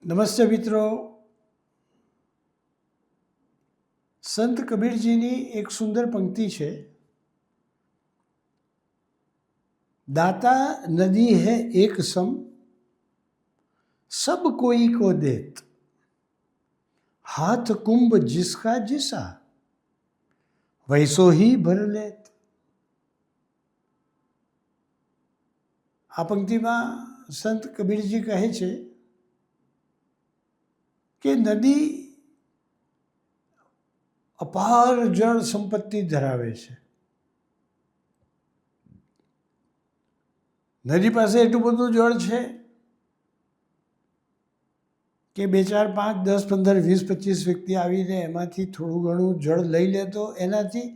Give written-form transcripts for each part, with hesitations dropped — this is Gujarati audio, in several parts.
નમસ્તે મિત્રો. સંત કબીરજીની એક સુંદર પંક્તિ છે, દાતા નદી है एक सम सब कोई को देत हाथ कुंभ जिसका जिसा वैसो ही भर लेत. આ પંક્તિમાં સંત કબીરજી કહે છે કે નદી અપાર જળ સંપત્તિ ધરાવે છે. નદી પાસે એટલું બધું જળ છે કે 2, 4, 5, 10, 15, 20, 25 વ્યક્તિ આવીને એમાંથી થોડું ઘણું જળ લઈ લે તો એનાથી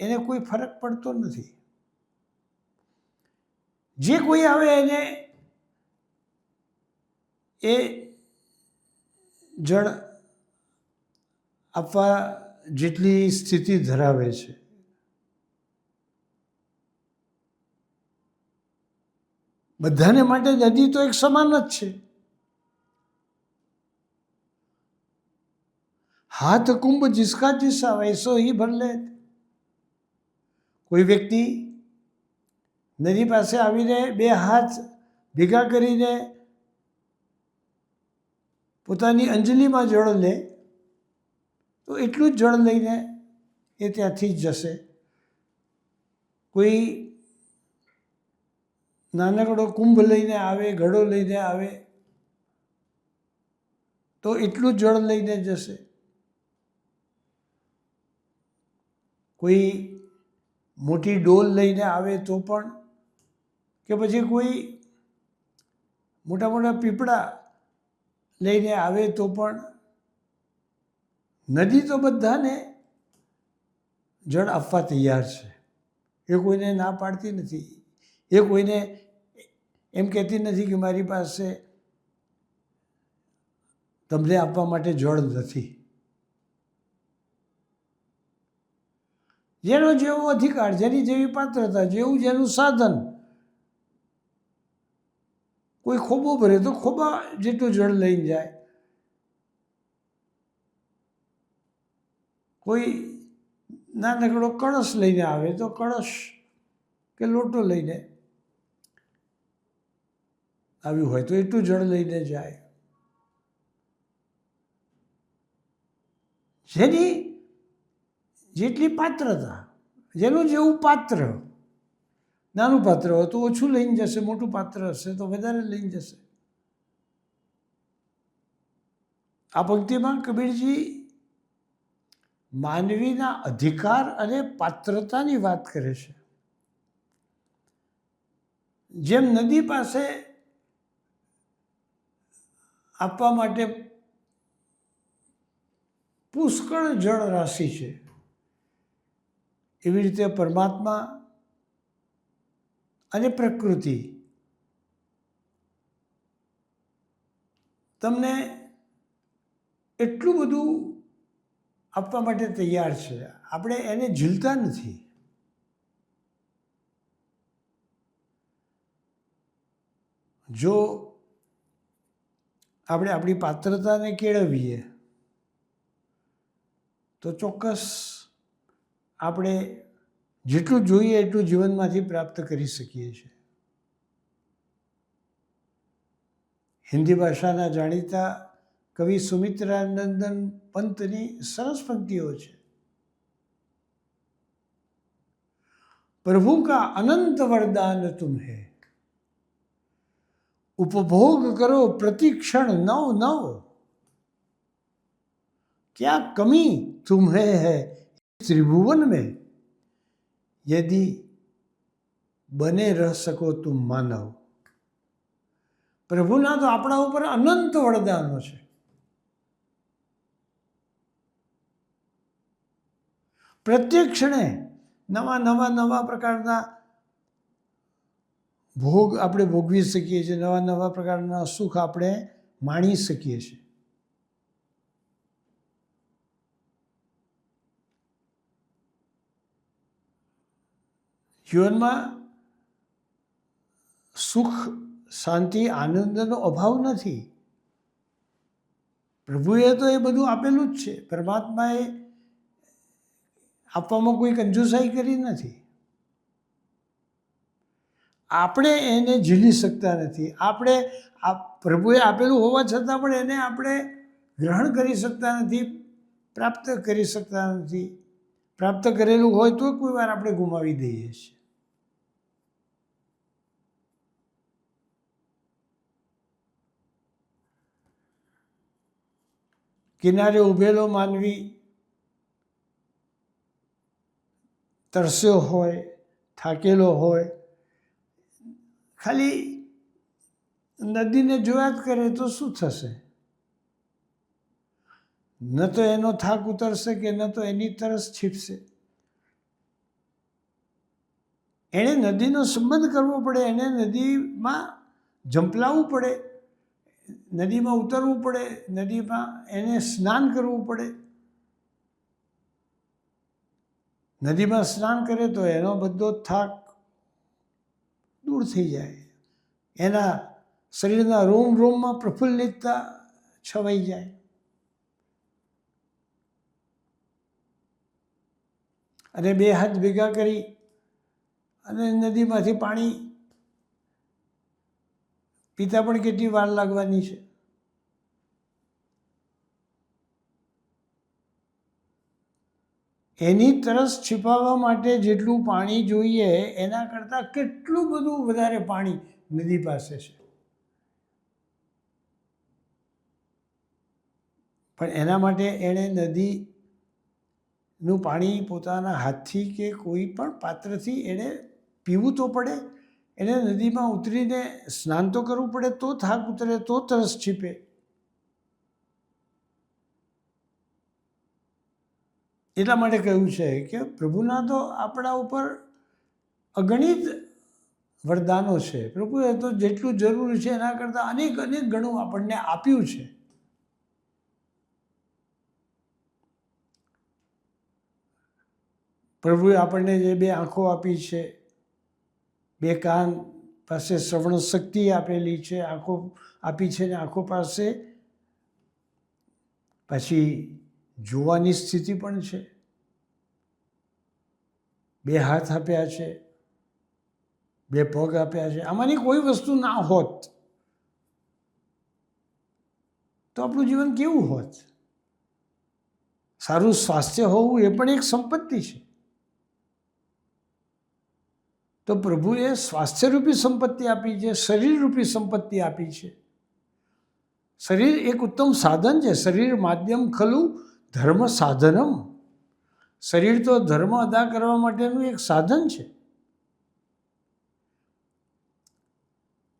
એને કોઈ ફરક પડતો નથી. જે કોઈ આવે એને એ જળ આપવા જેટલી સ્થિતિ ધરાવે છે. બધાને માટે નદી તો એક સમાન જ છે. હાથ કુંભ जिसका जिसा वैसो ही भर लेत. કોઈ વ્યક્તિ નદી પાસે આવીને 2 હાથ ભેગા કરીને પોતાની અંજલિમાં જળ લે તો એટલું જ જળ લઈને એ ત્યાંથી જ જશે. કોઈ નાનકડો કુંભ લઈને આવે, ઘડો લઈને આવે તો એટલું જ જળ લઈને જશે. કોઈ મોટી ડોલ લઈને આવે તો પણ, કે પછી કોઈ મોટા મોટા પીપળા લઈને આવે તો પણ નદી તો બધાને જળ આપવા તૈયાર છે. એ કોઈને ના પાડતી નથી. એ કોઈને એમ કહેતી નથી કે મારી પાસે તમને આપવા માટે જળ નથી. જેનો જેવો અધિકાર, જેની જેવી પાત્રતા, જેવું જેનું સાધન. કોઈ ખોબો ભરે તો ખોબા જેટલું જળ લઈને જાય. કોઈ નાનકડો કળશ લઈને આવે તો કળશ કે લોટો લઈને આવ્યું હોય તો એટલું જળ લઈને જાય. જેની જેટલી પાત્રતા, જેનું જેવું પાત્ર. નાનું પાત્ર હોય તો ઓછું લઈને જશે, મોટું પાત્ર હશે તો વધારે લઈને જશે. આ પંક્તિમાં કબીરજી માનવીના અધિકાર અને પાત્રતાની વાત કરે છે. જેમ નદી પાસે આપવા માટે પુષ્કળ જળ રાશિ છે, એવી રીતે પરમાત્મા અને પ્રકૃતિ તમને એટલું બધું આપવા માટે તૈયાર છે. આપણે એને ઝીલતા નથી. જો આપણે આપણી પાત્રતાને કેળવીએ તો ચોક્કસ આપણે જેટલું જોઈએ એટલું જીવનમાંથી પ્રાપ્ત કરી શકીએ છીએ. હિન્દી ભાષાના જાણીતા કવિ સુમિત્રાનંદન પંતની સરસ પંક્તિઓ છે. પ્રભુ કા અનંત વરદાન તુમ્હે, उपभोग करो प्रतिक्षण नव नव, क्या कमी तुम्हें है त्रिभुवन में, यदि बने रह सको तुम मानव. પ્રભુના તો આપણા ઉપર અનંત વરદાનો છે. પ્રત્યેક ક્ષણે નવા નવા નવા પ્રકારના ભોગ આપણે ભોગવી શકીએ છીએ, નવા નવા પ્રકારના સુખ આપણે માણી શકીએ છીએ. જીવનમાં સુખ, શાંતિ, આનંદનો અભાવ નથી. પ્રભુએ તો એ બધું આપેલું જ છે. પરમાત્માએ આપવામાં કોઈ કંજૂસાઈ કરી નથી. આપણે એને ઝીલી શકતા નથી. આપણે પ્રભુએ આપેલું હોવા છતાં પણ એને આપણે ગ્રહણ કરી શકતા નથી, પ્રાપ્ત કરી શકતા નથી. પ્રાપ્ત કરેલું હોય તો કોઈ વાર આપણે ગુમાવી દઈએ છીએ. કિનારે ઊભેલો માનવી તરસ્યો હોય, થાકેલો હોય, ખાલી નદીને જોયા જ કરે તો શું થશે? ન તો એનો થાક ઉતરશે કે ન તો એની તરસ છીપશે. એણે નદીનો સંબંધ કરવો પડે, એને નદીમાં ઝંપલાવવું પડે, નદીમાં ઉતરવું પડે, નદીમાં એને સ્નાન કરવું પડે. નદીમાં સ્નાન કરે તો એનો બધો થાક દૂર થઈ જાય, એના શરીરના રોમ રોમમાં પ્રફુલ્લિતતા છવાઈ જાય. અને બે હાથ ભેગા કરી અને નદીમાંથી પાણી પીતા પણ કેટલી વાર લાગવાની છે? એની તરસ छिपाવવા માટે જેટલું પાણી જોઈએ એના કરતાં કેટલું બધું વધારે પાણી નદી પાસે છે. પણ એના માટે એણે નદીનું પાણી પોતાના હાથથી કે કોઈ પણ પાત્રથી એણે પીવું તો પડે, એને નદીમાં ઉતરીને સ્નાન તો કરવું પડે, તો થાક ઉતરે, તો તરસ છીપે. એટલા માટે કહ્યું છે કે પ્રભુના તો આપણા ઉપર અગણિત વરદાનો છે. પ્રભુએ તો જેટલું જરૂરી છે એના કરતાં અનેક અનેક ગણું આપણને આપ્યું છે. પ્રભુએ આપણને જે બે આંખો આપી છે, બે કાન પાસે શ્રવણ શક્તિ આપેલી છે, આંખો આપી છે, ને આંખો પાસે પછી જોવાની સ્થિતિ પણ છે, બે હાથ આપ્યા છે, બે પગ આપ્યા છે. આમાંની કોઈ વસ્તુ ના હોત તો આપણું જીવન કેવું હોત? સારું સ્વાસ્થ્ય હોવું એ પણ એક સંપત્તિ છે. તો પ્રભુએ સ્વાસ્થ્યરૂપી સંપત્તિ આપી છે, શરીરરૂપી સંપત્તિ આપી છે. શરીર એક ઉત્તમ સાધન છે. શરીર માધ્યમ ખલું ધર્મ સાધનમ. શરીર તો ધર્મ અદા કરવા માટેનું એક સાધન છે.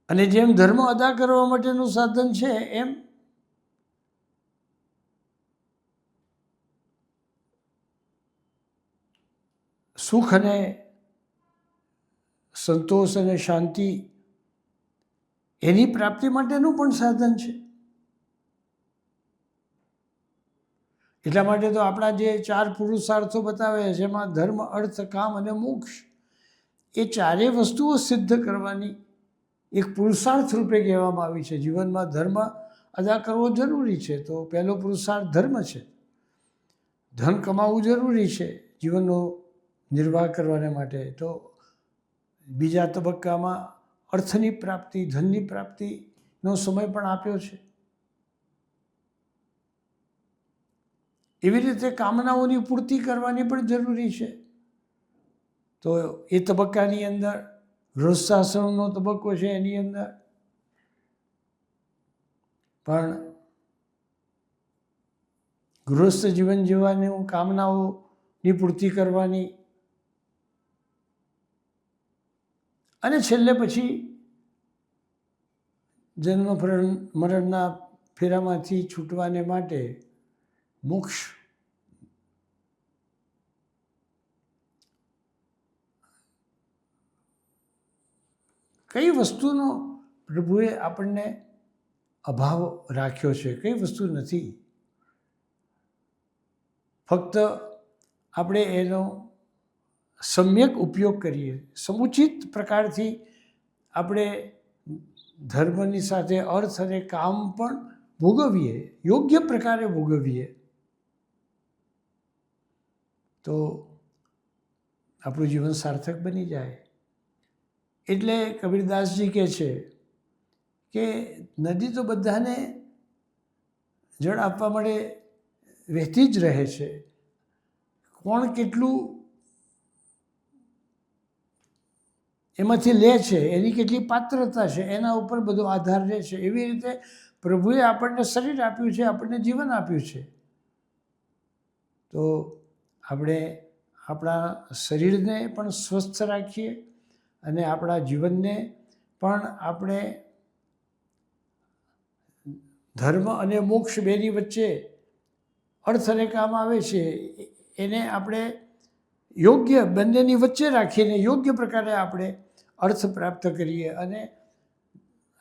અને જેમ ધર્મ અદા કરવા માટેનું સાધન છે એમ સુખ અને સંતોષ અને શાંતિ એની પ્રાપ્તિ માટેનું પણ સાધન છે. એટલા માટે તો આપણા જે 4 પુરુષાર્થો બતાવે છે એમાં ધર્મ, અર્થ, કામ અને મોક્ષ એ ચારેય વસ્તુઓ સિદ્ધ કરવાની એક પુરુષાર્થ રૂપે કહેવામાં આવી છે. જીવનમાં ધર્મ અદા કરવો જરૂરી છે, તો પહેલો પુરુષાર્થ ધર્મ છે. ધન કમાવવું જરૂરી છે જીવનનો નિર્વાહ કરવાને માટે, તો બીજા તબક્કામાં અર્થની પ્રાપ્તિ, ધનની પ્રાપ્તિનો સમય પણ આપ્યો છે. એવી રીતે કામનાઓની પૂર્તિ કરવાની પણ જરૂરી છે. તો એ તબક્કાની અંદર ગૃહસ્થાશ્રમનો તબક્કો છે, એની અંદર પણ ગૃહસ્થ જીવન જીવવાની કામનાઓની પૂર્તિ કરવાની, અને છેલ્લે પછી જન્મ મરણના ફેરામાંથી છૂટવાને માટે મોક્ષ. કઈ વસ્તુનો પ્રભુએ આપણને અભાવ રાખ્યો છે? કઈ વસ્તુ નથી? ફક્ત આપણે એનો સમ્યક ઉપયોગ કરીએ, સમુચિત પ્રકારથી આપણે ધર્મની સાથે અર્થ અને કામ પણ ભોગવીએ, યોગ્ય પ્રકારે ભોગવીએ, તો આપણું જીવન સાર્થક બની જાય. એટલે કબીરદાસજી કહે છે કે નદી તો બધાને જળ આપવા માટે વહેતી જ રહે છે, કોણ કેટલું એમાંથી લે છે, એની કેટલી પાત્રતા છે, એના ઉપર બધો આધાર રહે છે. એવી રીતે પ્રભુએ આપણને શરીર આપ્યું છે, આપણને જીવન આપ્યું છે, તો આપણે આપણા શરીરને પણ સ્વસ્થ રાખીએ અને આપણા જીવનને પણ આપણે ધર્મ અને મોક્ષ બેની વચ્ચે અર્થ અને કામ આવે છે એને આપણે યોગ્ય બંનેની વચ્ચે રાખીને યોગ્ય પ્રકારે આપણે અર્થ પ્રાપ્ત કરીએ અને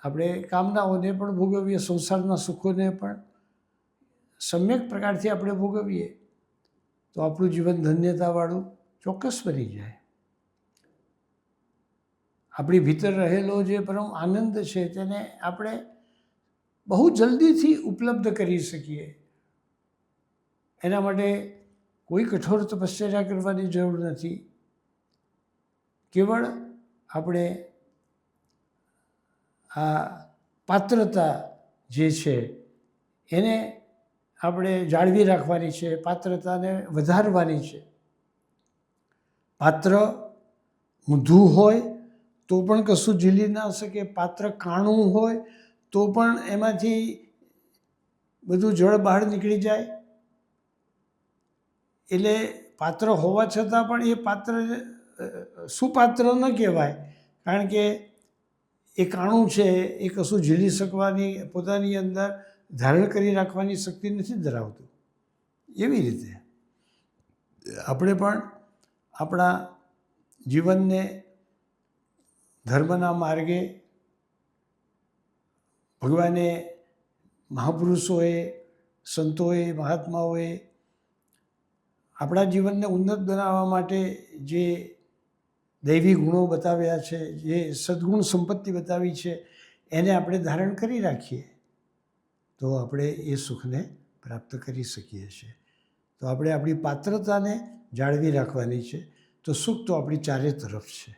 આપણે કામનાઓને પણ ભોગવીએ, સંસારના સુખોને પણ સમ્યક પ્રકારથી આપણે ભોગવીએ, તો આપણું જીવન ધન્યતાવાળું ચોક્કસ બની જાય. આપણી ભીતર રહેલો જે પરમ આનંદ છે તેને આપણે બહુ જલ્દીથી ઉપલબ્ધ કરી શકીએ. એના માટે કોઈ કઠોર તપશ્ચર્યા કરવાની જરૂર નથી. કેવળ આપણે આ પાત્રતા જે છે એને આપણે જાળવી રાખવાની છે, પાત્રતાને વધારવાની છે. પાત્ર ઊંધું હોય તો પણ કશું ઝીલી ના શકે, પાત્ર કાણું હોય તો પણ એમાંથી બધું જળ બહાર નીકળી જાય. એટલે પાત્ર હોવા છતાં પણ એ પાત્ર સુપાત્ર ન કહેવાય, કારણ કે એ કાણું છે, એ કશું ઝીલી શકવાની, પોતાની અંદર ધારણ કરી રાખવાની શક્તિ નથી ધરાવતું. એવી રીતે આપણે પણ આપણા જીવનને ધર્મના માર્ગે ભગવાને, મહાપુરુષોએ, સંતોએ, મહાત્માઓએ આપણા જીવનને ઉન્નત બનાવવા માટે જે દૈવી ગુણો બતાવ્યા છે, જે સદ્ગુણ સંપત્તિ બતાવી છે, એને આપણે ધારણ કરી રાખીએ તો આપણે એ સુખને પ્રાપ્ત કરી શકીએ છીએ. તો આપણે આપણી પાત્રતાને જાળવી રાખવાની છે, તો સુખ તો આપણી ચારે તરફ છે.